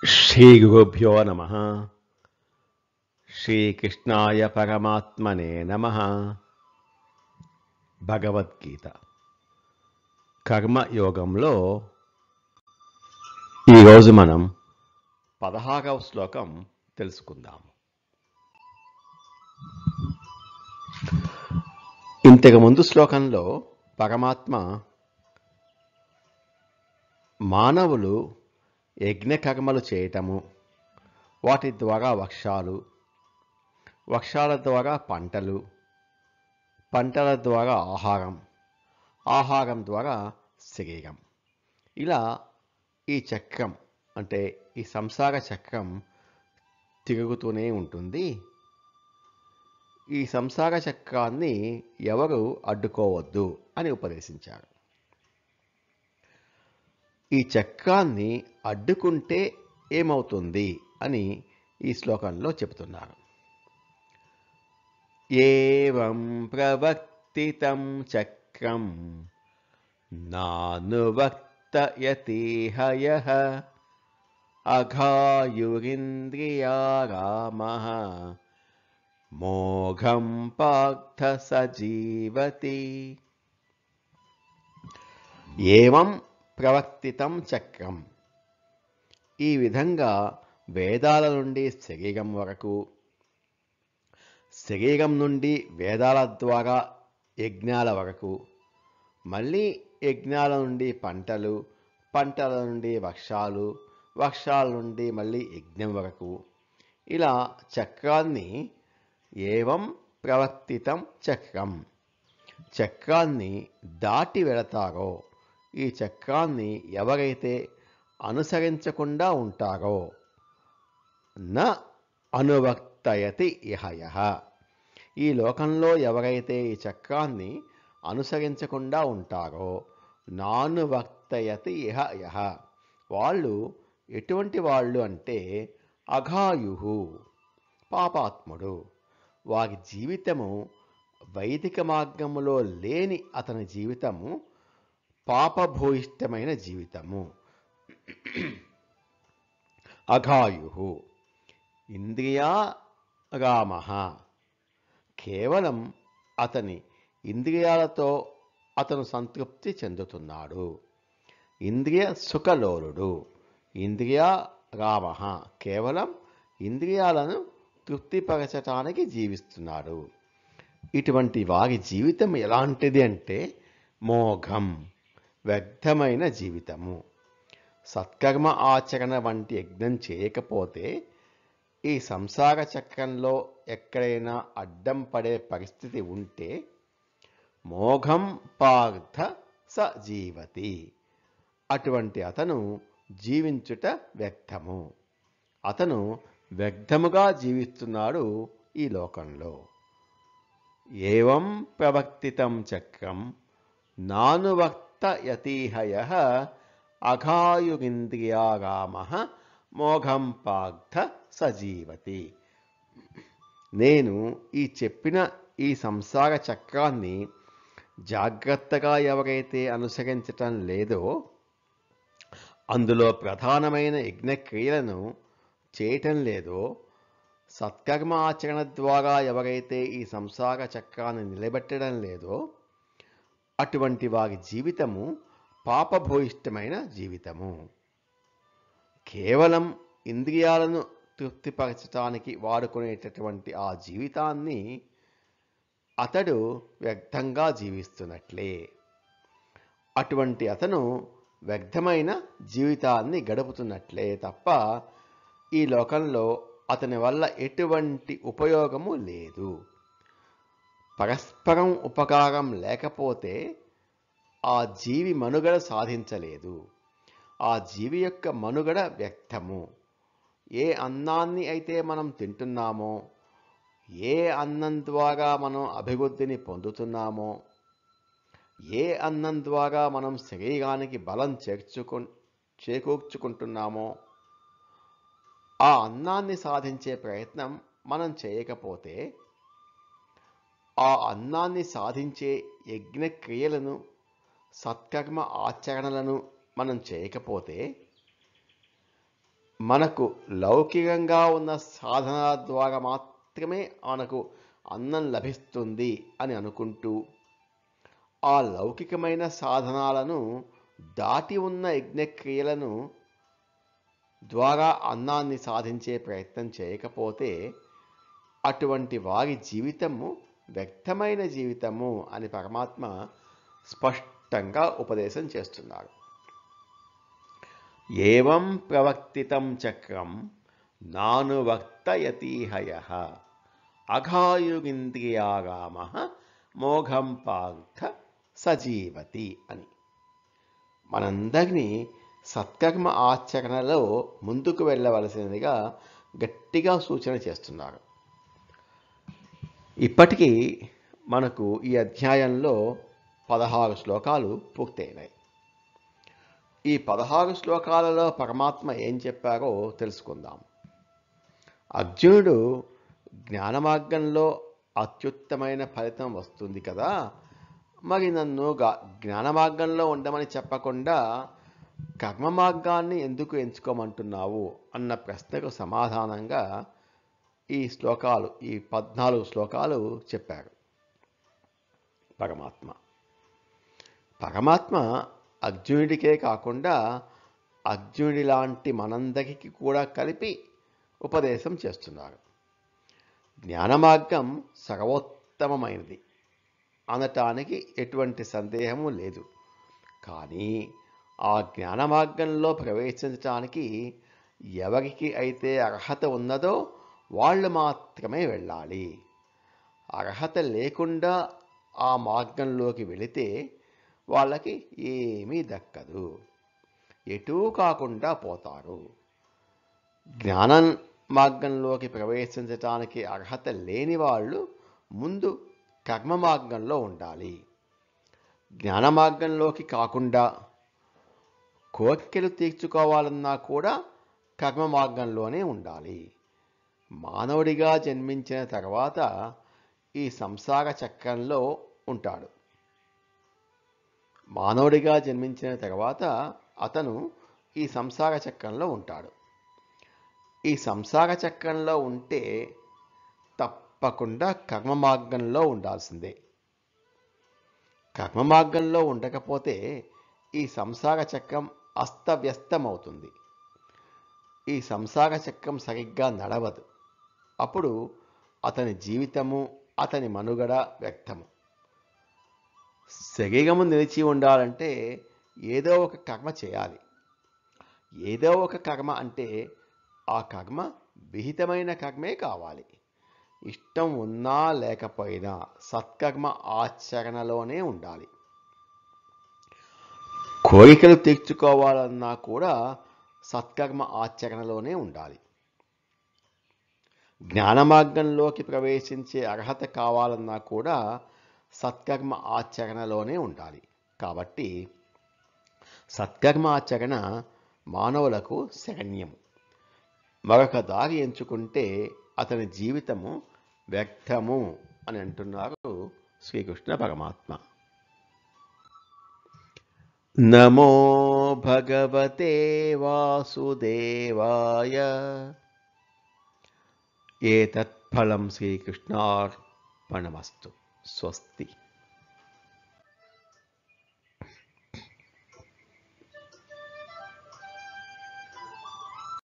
శ్రీగురుభ్యో నమః. శ్రీకృష్ణాయ పరమాత్మనే నమః. భగవద్గీత కర్మయోగంలో ఈరోజు మనం 16వ శ్లోకం తెలుసుకుందాము. ఇంతకు ముందు శ్లోకంలో పరమాత్మ మానవులు యజ్ఞకర్మలు చేయటము, వాటి ద్వారా వృక్షాల ద్వారా పంటలు, పంటల ద్వారా ఆహారం ద్వారా శరీరం, ఇలా ఈ చక్రం అంటే ఈ సంసార చక్రం తిరుగుతూనే ఉంటుంది. ఈ సంసార చక్రాన్ని ఎవరు అడ్డుకోవద్దు అని ఉపదేశించారు. ఈ చక్రాన్ని అడ్డుకుంటే ఏమవుతుంది అని ఈ శ్లోకంలో చెబుతున్నారు. ఏవం ప్రవర్తితం చక్రం నానువర్తయతి హయః అఘాయురింద్రియారామః మోఘం పార్థ సజీవతి. ఏవం ప్రవర్తితం చక్రం, ఈ విధంగా వేదాల నుండి శరీరం వరకు, శరీరం నుండి వేదాల ద్వారా యజ్ఞాల వరకు, మళ్ళీ యజ్ఞాల నుండి పంటలు, పంటల నుండి వృక్షాల నుండి మళ్ళీ యజ్ఞం వరకు, ఇలా చక్రాన్ని ఏవం ప్రవర్తితం చక్రం, చక్రాన్ని దాటి వెళతారో, ఈ చక్రాన్ని ఎవరైతే అనుసరించకుండా ఉంటారో, న అనువర్తయతి ఇహయః, ఈ లోకంలో ఎవరైతే ఈ చక్రాన్ని అనుసరించకుండా ఉంటారో, నానువర్తయతి ఇహయః, వాళ్ళు ఎటువంటి వాళ్ళు అంటే అఘాయుః, పాపాత్ముడు. వారి జీవితము వైదిక మార్గములో లేని అతని జీవితము పాపభూయిష్టమైన జీవితము. అఘాయుః ఇంద్రియారామః, కేవలం అతని ఇంద్రియాలతో అతను సంతృప్తి చెందుతున్నాడు. ఇంద్రియ సుఖలోలుడు. ఇంద్రియారామః, కేవలం ఇంద్రియాలను తృప్తిపరచటానికి జీవిస్తున్నాడు. ఇటువంటి వారి జీవితం ఎలాంటిది అంటే మోఘం, వ్యర్థమైన జీవితము. సత్కర్మ ఆచరణ వంటి యజ్ఞం చేయకపోతే ఈ సంసార చక్రంలో ఎక్కడైనా అడ్డం పడే పరిస్థితి ఉంటే మోఘం పార్థ స జీవతి, అటువంటి అతను జీవించుట వ్యర్థము. అతను వ్యర్థముగా జీవిస్తున్నాడు ఈ లోకంలో. ఏవం ప్రవర్తితం చక్రం నానువర్తయతిహయః అఘాయురింద్రియారామః మోఘం పార్థ సజీవతి. నేను ఈ చెప్పిన ఈ సంసార చక్రాన్ని జాగ్రత్తగా ఎవరైతే అనుసరించటం లేదో, అందులో ప్రధానమైన యజ్ఞక్రియలను చేయటం లేదో, సత్కర్మ ఆచరణ ద్వారా ఎవరైతే ఈ సంసార చక్రాన్ని నిలబెట్టడం లేదో, అటువంటి వారి జీవితము పాపభూయిష్టమైన జీవితము. కేవలం ఇంద్రియాలను తృప్తిపరచటానికి వాడుకునేటటువంటి ఆ జీవితాన్ని అతడు వ్యర్థంగా జీవిస్తున్నట్లే. అటువంటి అతను వ్యర్థమైన జీవితాన్ని గడుపుతున్నట్లే తప్ప ఈ లోకంలో అతని వల్ల ఎటువంటి ఉపయోగము లేదు. పరస్పరం ఉపకారం లేకపోతే ఆ జీవి మనుగడ సాధించలేదు. ఆ జీవి యొక్క మనుగడ వ్యర్థము. ఏ అన్నాన్ని అయితే మనం తింటున్నామో, ఏ అన్నం ద్వారా మనం అభివృద్ధిని పొందుతున్నామో, ఏ అన్నం ద్వారా మనం శరీరానికి బలం చేకూర్చుకుంటున్నామో, ఆ అన్నాన్ని సాధించే ప్రయత్నం మనం చేయకపోతే, ఆ అన్నాన్ని సాధించే యజ్ఞక్రియలను, సత్కర్మ ఆచరణలను మనం చేయకపోతే మనకు లౌకికంగా ఉన్న సాధనాల ద్వారా మాత్రమే మనకు అన్నం లభిస్తుంది అని అనుకుంటూ ఆ లౌకికమైన సాధనాలను దాటి ఉన్న యజ్ఞక్రియలను ద్వారా అన్నాన్ని సాధించే ప్రయత్నం చేయకపోతే అటువంటి వారి జీవితము వ్యర్థమైన జీవితము అని పరమాత్మ స్పష్టంగా ఉపదేశం చేస్తున్నారు. ఏవం ప్రవర్తితం చక్రం నానువర్తయతిహయః అఘాయుగింద్రియారామః మోఘం పార్థ సజీవతి అని మనందరినీ సత్కర్మ ఆచరణలో ముందుకు వెళ్ళవలసినదిగా గట్టిగా సూచన చేస్తున్నారు. ఇప్పటికీ మనకు ఈ అధ్యాయంలో 16 శ్లోకాలు పూర్తయినాయి. ఈ 16 శ్లోకాలలో పరమాత్మ ఏం చెప్పారో తెలుసుకుందాం. అర్జునుడు జ్ఞాన మార్గంలో అత్యుత్తమైన ఫలితం వస్తుంది కదా, మరి నన్ను జ్ఞాన మార్గంలో ఉండమని చెప్పకుండా కర్మ మార్గాన్ని ఎందుకు ఎంచుకోమంటున్నావు అన్న ప్రశ్నకు సమాధానంగా ఈ 14 శ్లోకాలు చెప్పారు పరమాత్మ. అర్జునుడికే కాకుండా అర్జునుడి లాంటి మనందరికీ కూడా కలిపి ఉపదేశం చేస్తున్నారు. జ్ఞాన మార్గం సర్వోత్తమమైనది అనటానికి ఎటువంటి సందేహము లేదు. కానీ ఆ జ్ఞాన మార్గంలో ప్రవేశించడానికి ఎవరికి అయితే అర్హత ఉన్నదో వాళ్ళు మాత్రమే వెళ్ళాలి. అర్హత లేకుండా ఆ మార్గంలోకి వెళితే వాళ్ళకి ఏమీ దక్కదు, ఎటూ కాకుండా పోతారు. జ్ఞాన మార్గంలోకి ప్రవేశించటానికి అర్హత లేని వాళ్ళు ముందు కర్మ మార్గంలో ఉండాలి. జ్ఞాన మార్గంలోకి కాకుండా కోరికలు తీర్చుకోవాలన్నా కూడా కర్మ మార్గంలోనే ఉండాలి. మానవుడిగా జన్మించిన తర్వాత ఈ సంసార చక్రంలో ఉంటాడు. మానవుడిగా జన్మించిన తర్వాత అతను ఈ సంసార చక్రంలో ఉంటాడు. ఈ సంసార చక్రంలో ఉంటే తప్పకుండా కర్మ మార్గంలో ఉండాల్సిందే. కర్మ మార్గంలో ఉండకపోతే ఈ సంసార చక్రం అస్తవ్యస్తమవుతుంది. ఈ సంసార చక్రం సరిగ్గా నడవదు. అప్పుడు అతని జీవితము, అతని మనుగడ వ్యర్థము. శరీరము నిలిచి ఉండాలంటే ఏదో ఒక కర్మ చేయాలి. ఏదో ఒక కర్మ అంటే ఆ కర్మ విహితమైన కర్మే కావాలి. ఇష్టం ఉన్నా లేకపోయినా సత్కర్మ ఆచరణలోనే ఉండాలి. కోరికలు తీర్చుకోవాలన్నా కూడా సత్కర్మ ఆచరణలోనే ఉండాలి. జ్ఞాన మార్గంలోకి ప్రవేశించే అర్హత కావాలన్నా కూడా సత్కర్మ ఆచరణలోనే ఉండాలి. కాబట్టి సత్కర్మ ఆచరణ మానవులకు శరణ్యము. మరొక దారి ఎంచుకుంటే అతని జీవితము వ్యర్థము అని అంటున్నారు శ్రీకృష్ణ పరమాత్మ. నమో భగవతే వాసుదేవాయ. ఏతత్ ఫలం శ్రీకృష్ణార్పణమస్తు. స్వస్తి.